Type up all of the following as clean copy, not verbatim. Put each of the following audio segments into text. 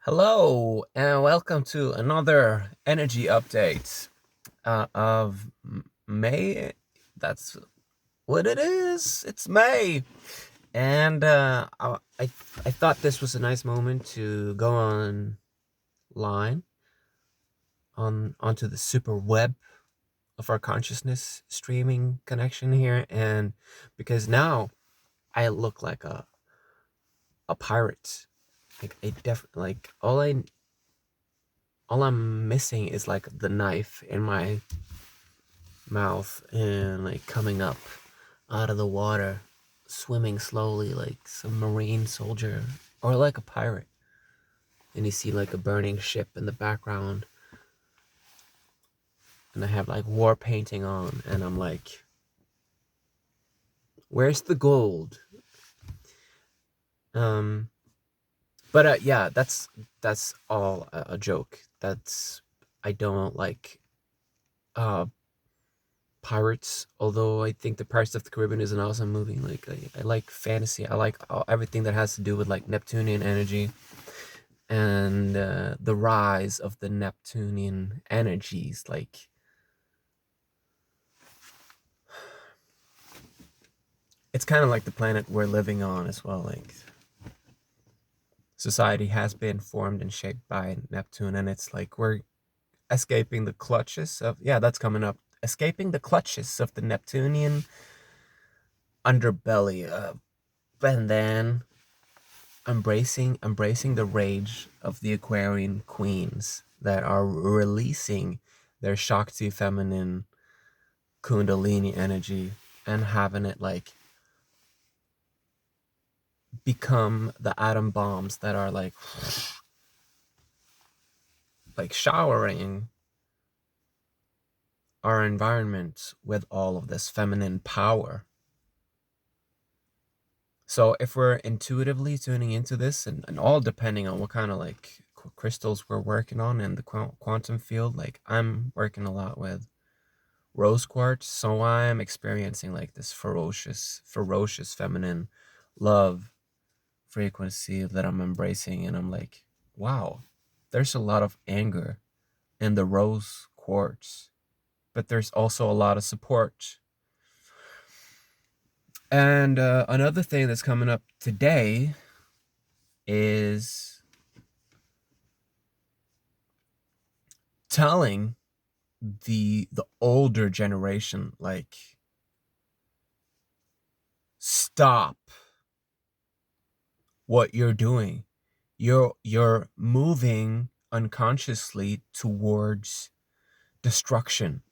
Hello and welcome to another energy update of May. That's what it is. It's May, and I thought this was a nice moment to go online onto the super web of our consciousness streaming connection here, and because now I look like a pirate. Like I definitely like all I'm missing is like the knife in my mouth and like coming up out of the water, swimming slowly like some marine soldier or like a pirate. And you see like a burning ship in the background, and I have like war painting on, and I'm like, where's the gold? Um, but yeah, that's all a joke. That's I don't like uh Pirates, although I think the Pirates of the Caribbean is an awesome movie. Like I like fantasy. I like everything that has to do with like Neptunian energy and the rise of the Neptunian energies. Like it's kind of like the planet we're living on as well. Like society has been formed and shaped by Neptune, and it's like we're escaping the clutches of that's coming up. Escaping the clutches of the Neptunian underbelly. And then embracing the rage of the Aquarian queens that are releasing their Shakti feminine Kundalini energy and having it like become the atom bombs that are like showering our environment with all of this feminine power. So if we're intuitively tuning into this, and all depending on what kind of like crystals we're working on in the quantum field, like I'm working a lot with rose quartz, so I'm experiencing like this ferocious feminine love frequency that I'm embracing, and I'm like, wow, there's a lot of anger in the rose quartz, but there's also a lot of support. And another thing that's coming up today is telling the older generation, like, stop what you're doing. You're moving unconsciously towards destruction.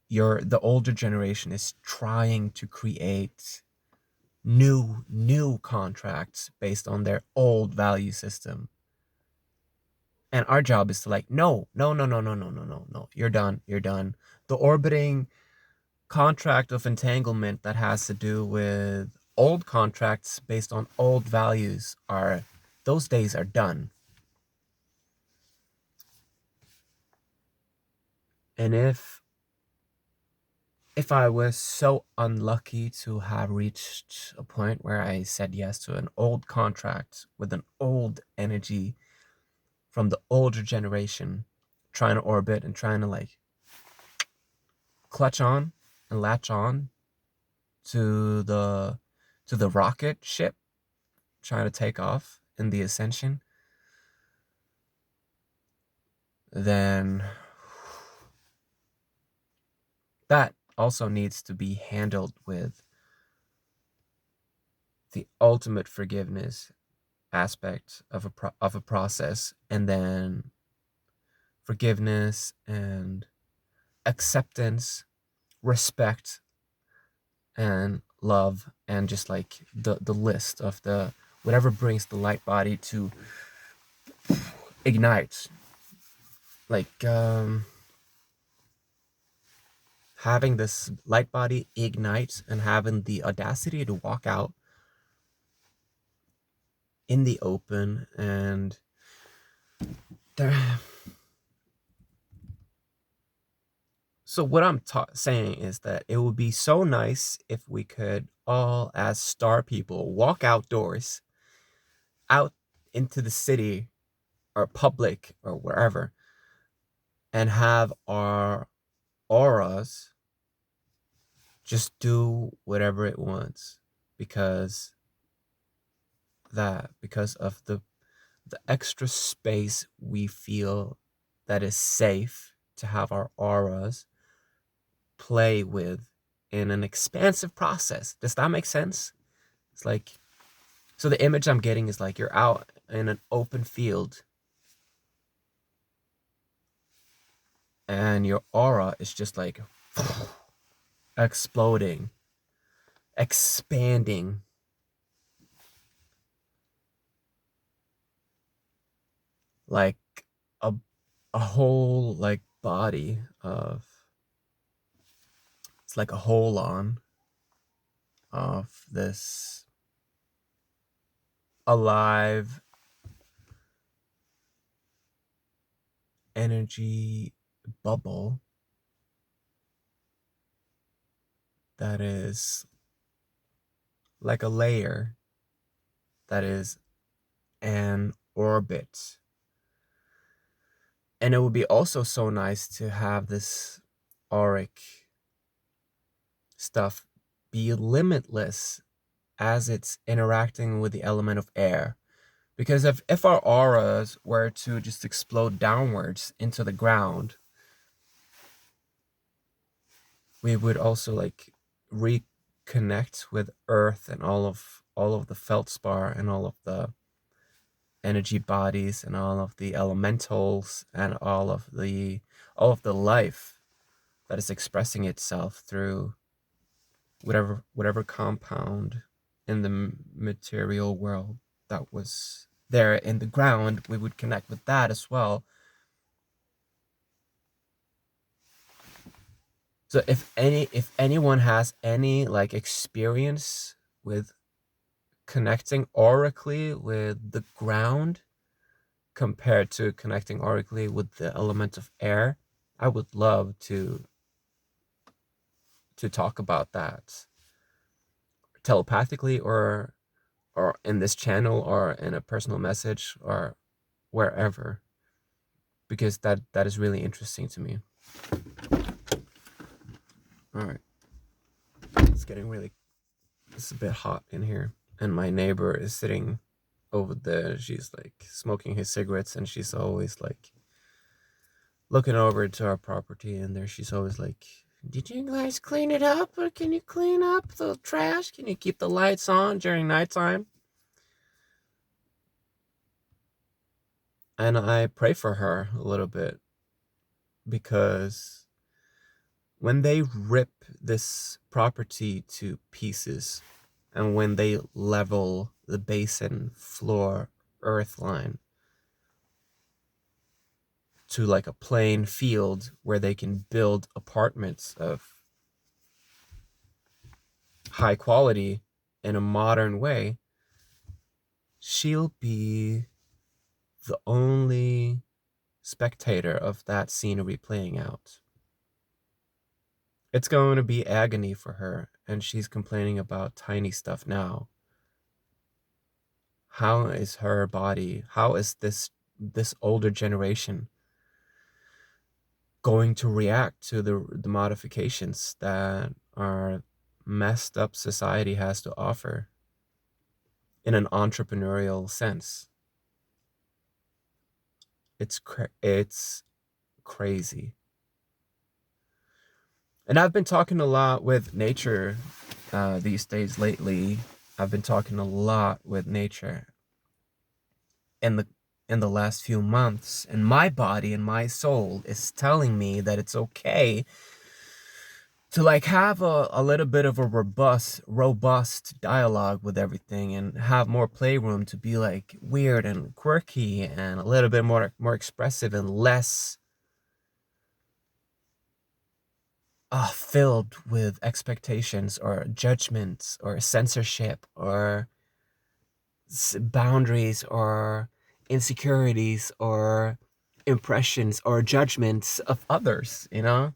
The older generation is trying to create new contracts based on their old value system. And our job is to like, no, no, no, no, no, no, no, no, no. You're done. You're done. The orbiting contract of entanglement that has to do with old contracts based on old values are those days are done. And if I was so unlucky to have reached a point where I said yes to an old contract with an old energy from the older generation, trying to orbit and trying to like clutch on and latch on to the rocket ship trying to take off in the ascension, then that also needs to be handled with the ultimate forgiveness aspect of a process, and then forgiveness and acceptance, respect and love, and just like the list of the whatever brings the light body to ignite, like having this light body ignite and having the audacity to walk out in the open. And there, so what I'm saying is that it would be so nice if we could all, as star people, walk outdoors out into the city or public or wherever and have our auras just do whatever it wants because because of the extra space we feel that is safe to have our auras play with in an expansive process. Does that make sense? It's like, so the image I'm getting is like you're out in an open field and your aura is just like exploding, expanding, like a, a whole like body of, it's like a whole on of this alive energy bubble that is like a layer that is an orbit. And it would be also so nice to have this auric stuff be limitless as it's interacting with the element of air. Because if our auras were to just explode downwards into the ground, we would also like reconnect with earth and all of the feldspar and all of the energy bodies and all of the elementals and all of the life that is expressing itself through whatever compound in the material world that was there in the ground. We would connect with that as well. So if anyone has any like experience with connecting aurically with the ground compared to connecting aurically with the element of air, I would love to talk about that telepathically or in this channel or in a personal message or wherever, because that is really interesting to me. All right, it's a bit hot in here, and my neighbor is sitting over there. She's like smoking his cigarettes, and she's always like looking over to our property, and there she's always like, did you guys clean it up, or can you clean up the trash? Can you keep the lights on during nighttime? And I pray for her a little bit, because when they rip this property to pieces and when they level the basin floor earth line to like a plain field where they can build apartments of high quality in a modern way, she'll be the only spectator of that scenery playing out. It's going to be agony for her, and she's complaining about tiny stuff now. How is her body, how is this older generation going to react to the modifications that our messed up society has to offer in an entrepreneurial sense? It's crazy. And I've been talking a lot with nature these days lately. I've been talking a lot with nature in the last few months, and my body and my soul is telling me that it's okay to like have a little bit of a robust dialogue with everything and have more playroom to be like weird and quirky and a little bit more expressive and less filled with expectations or judgments or censorship or boundaries or insecurities or impressions or judgments of others, you know?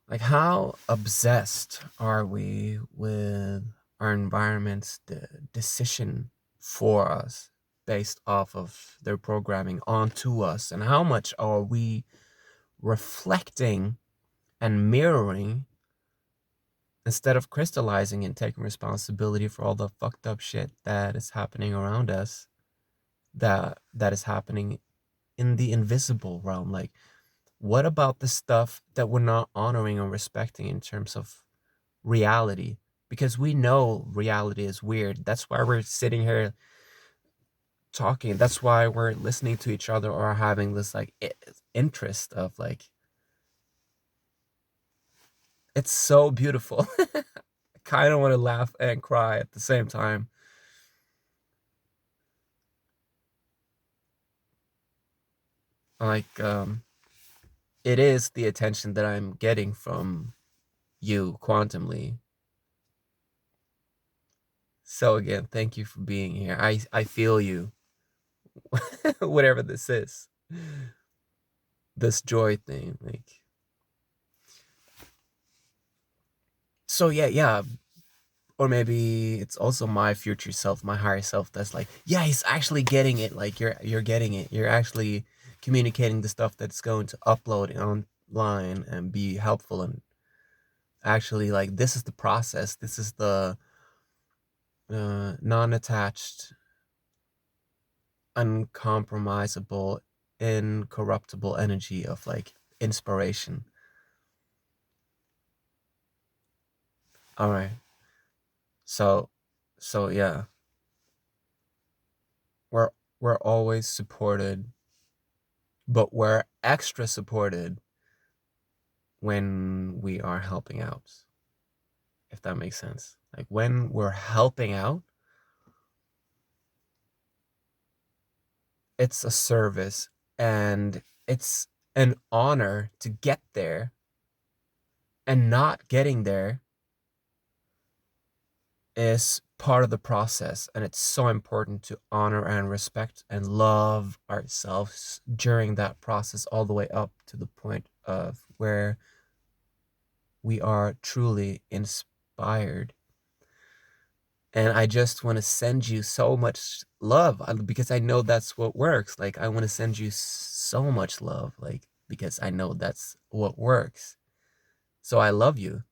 Like, how obsessed are we with our environment's decision for us based off of their programming onto us, and how much are we reflecting and mirroring instead of crystallizing and taking responsibility for all the fucked up shit that is happening around us, that is happening in the invisible realm. Like, what about the stuff that we're not honoring and respecting in terms of reality? Because we know reality is weird. That's why we're sitting here talking. That's why we're listening to each other or having this like interest of like, it's so beautiful. I kind of want to laugh and cry at the same time. Like, it is the attention that I'm getting from you quantumly. So again, thank you for being here. I feel you. Whatever this is. This joy thing, like, so yeah. Or maybe it's also my future self, my higher self, that's like, yeah, he's actually getting it. Like, you're getting it. You're actually communicating the stuff that's going to upload online and be helpful, and actually, like, this is the process. This is the non-attached, uncompromisable, incorruptible energy of like inspiration. All right. So yeah, we're we're always supported, but we're extra supported when we are helping out, if that makes sense. Like, when we're helping out, it's a service, and it's an honor to get there, and not getting there is part of the process. And it's so important to honor and respect and love ourselves during that process, all the way up to the point of where we are truly inspired. And I just want to send you so much love, because I know that's what works. Like, I want to send you so much love, like, because I know that's what works. So I love you.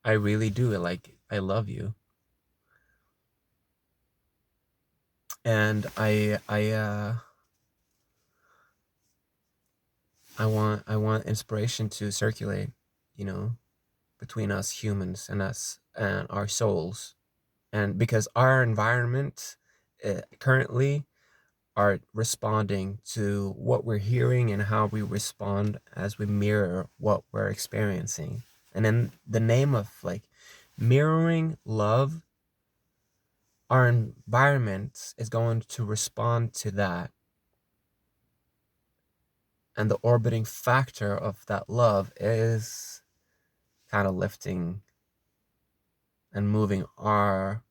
I really do. Like, I love you. And I want inspiration to circulate, you know, between us humans and us and our souls. And because our environment currently are responding to what we're hearing, and how we respond as we mirror what we're experiencing. And in the name of like mirroring love, our environment is going to respond to that. And the orbiting factor of that love is kind of lifting and moving our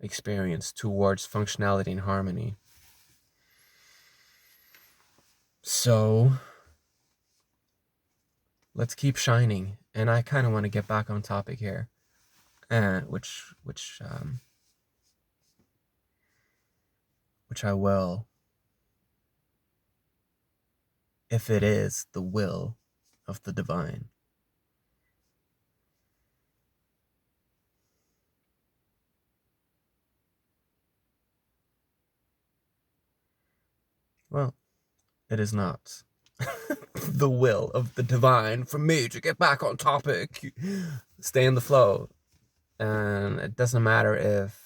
experience towards functionality and harmony. So let's keep shining. And I kind of want to get back on topic here, which I will, if it is the will of the divine. Well, it is not the will of the divine for me to get back on topic, stay in the flow. And it doesn't matter if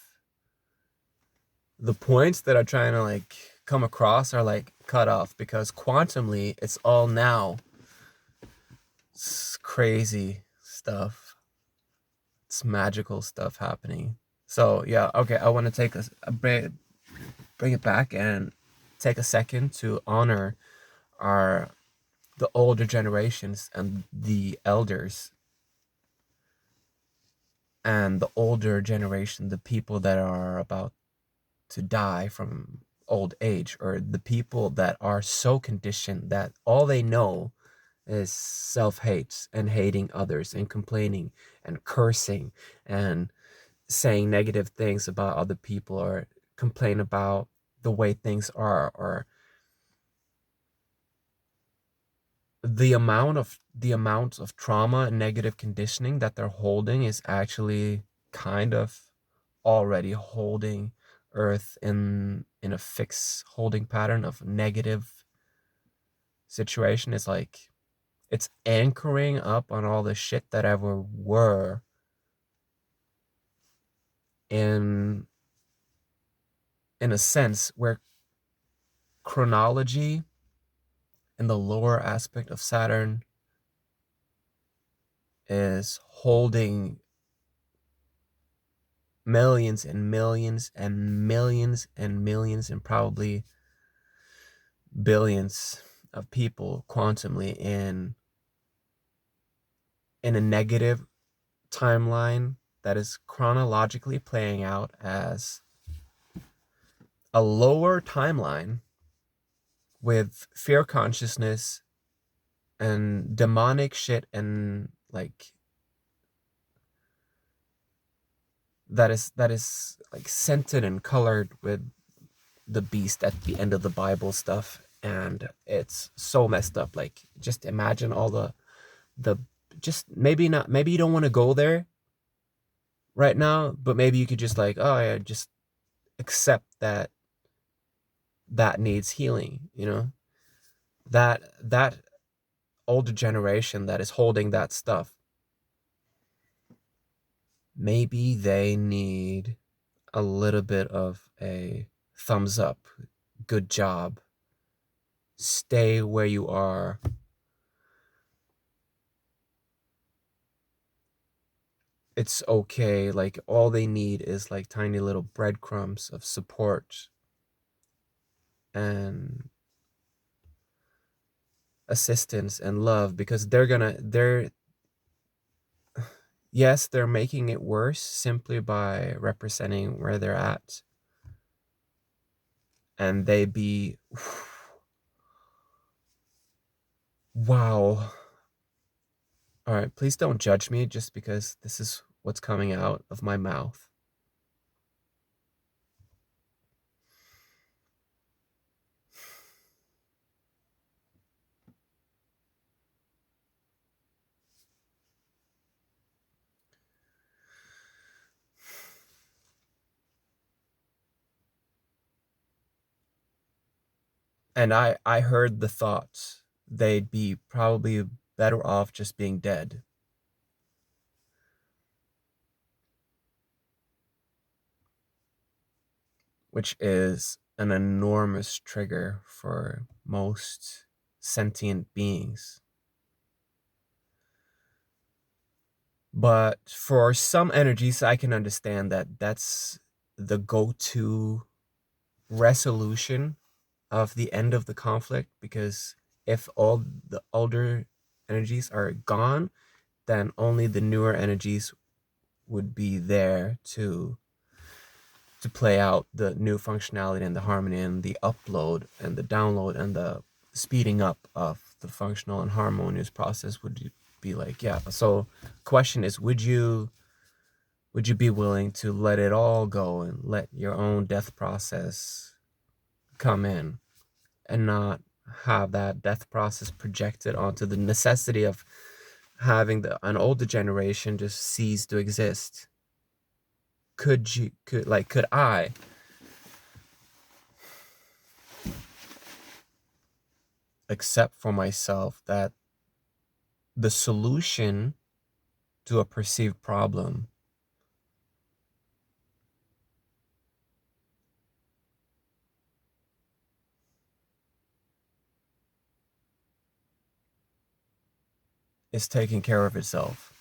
the points that are trying to like come across are like cut off, because quantumly it's all now. It's crazy stuff. It's magical stuff happening. So yeah, okay, I want to take a break, bring it back, and take a second to honor our the older generations and the elders, and the older generation, the people that are about to die from old age, or the people that are so conditioned that all they know is self-hate and hating others and complaining and cursing and saying negative things about other people, or complain about the way things are, or the amount of trauma and negative conditioning that they're holding is actually kind of already holding Earth in a fixed holding pattern of negative situation. It's like it's anchoring up on all the shit that ever were in in a sense where chronology and the lower aspect of Saturn is holding millions and millions and millions and millions and probably billions of people quantumly in a negative timeline that is chronologically playing out as a lower timeline with fear consciousness and demonic shit, and like that is like scented and colored with the beast at the end of the Bible stuff, and it's so messed up. Like, just imagine all the just maybe not, maybe you don't want to go there right now, but maybe you could just like, oh yeah, just accept that that needs healing, that older generation that is holding that stuff, maybe they need a little bit of a thumbs up, good job, stay where you are. It's okay. Like, all they need is like tiny little breadcrumbs of support and assistance and love, because they're yes, they're making it worse simply by representing where they're at, and they be wow. All right, please don't judge me just because this is what's coming out of my mouth. And I heard the thoughts they'd be probably better off just being dead, which is an enormous trigger for most sentient beings. But for some energies, I can understand that that's the go-to resolution of the end of the conflict, because if all the older energies are gone, then only the newer energies would be there to play out the new functionality and the harmony and the upload and the download and the speeding up of the functional and harmonious process would be like, yeah. So question is, would you be willing to let it all go and let your own death process come in, and not have that death process projected onto the necessity of having an older generation just cease to exist? Could I accept for myself that the solution to a perceived problem is taking care of itself?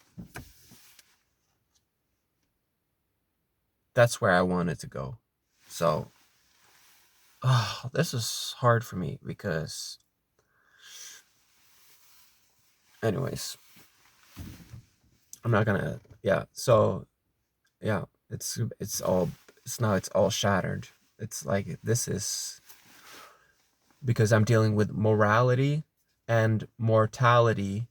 That's where I wanted to go. So, this is hard for me because, anyways, I'm not gonna. Yeah. So, yeah, it's all shattered. It's like, this is because I'm dealing with morality and mortality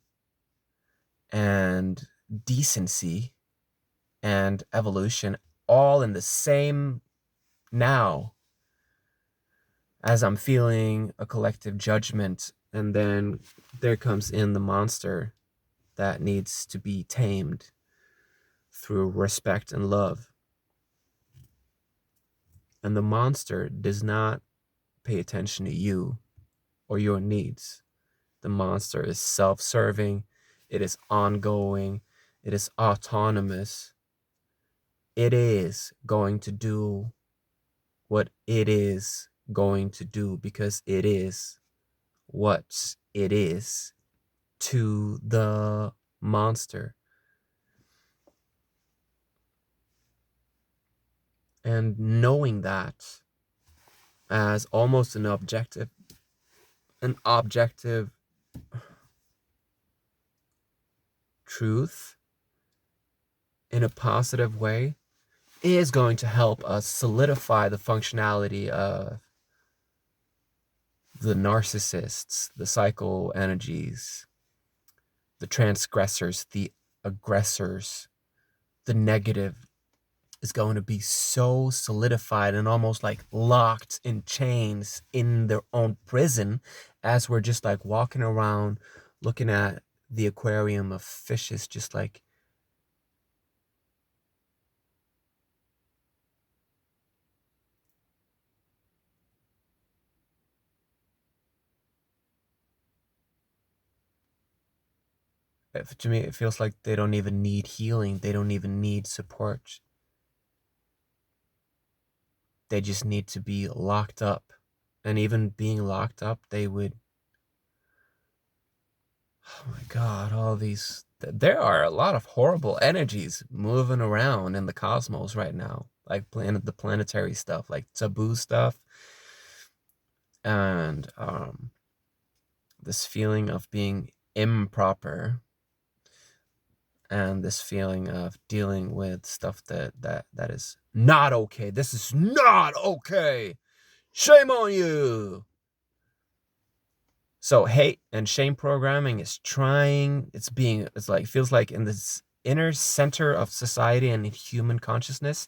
and decency and evolution all in the same now, as I'm feeling a collective judgment, and then there comes in the monster that needs to be tamed through respect and love. And the monster does not pay attention to you or your needs. The monster is self-serving, it is ongoing, it is autonomous. It is going to do what it is going to do because it is what it is to the monster. And knowing that as almost an objective truth in a positive way is going to help us solidify the functionality of the narcissists, the psycho energies, the transgressors, the aggressors. The negative is going to be so solidified and almost like locked in chains in their own prison, as we're just like walking around looking at the aquarium of fishes, just like, to me it feels like they don't even need healing, they don't even need support, they just need to be locked up. And even being locked up, they would, oh my God, all these, there are a lot of horrible energies moving around in the cosmos right now, like the planetary stuff, like taboo stuff, and this feeling of being improper, and this feeling of dealing with stuff that is not okay. This is not okay. Shame on you. So hate and shame programming is trying, it's like, feels like in this inner center of society and human consciousness,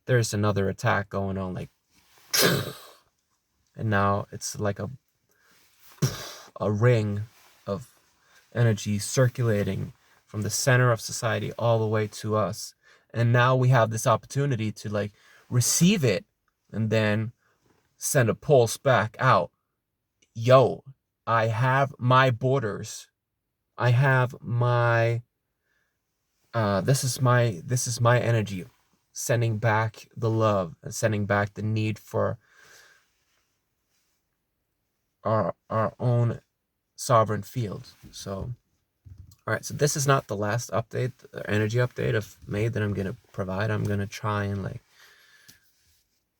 there's another attack going on, like, and now it's like a ring of energy circulating from the center of society all the way to us. And now we have this opportunity to like receive it and then send a pulse back out. Yo, I have my borders. I have my this is my energy, sending back the love and sending back the need for our own sovereign field. So all right, so this is not the last update, energy update of May that I'm gonna provide. I'm gonna try and like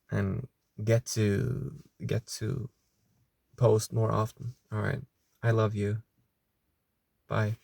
and get to post more often. All right, I love you. Bye.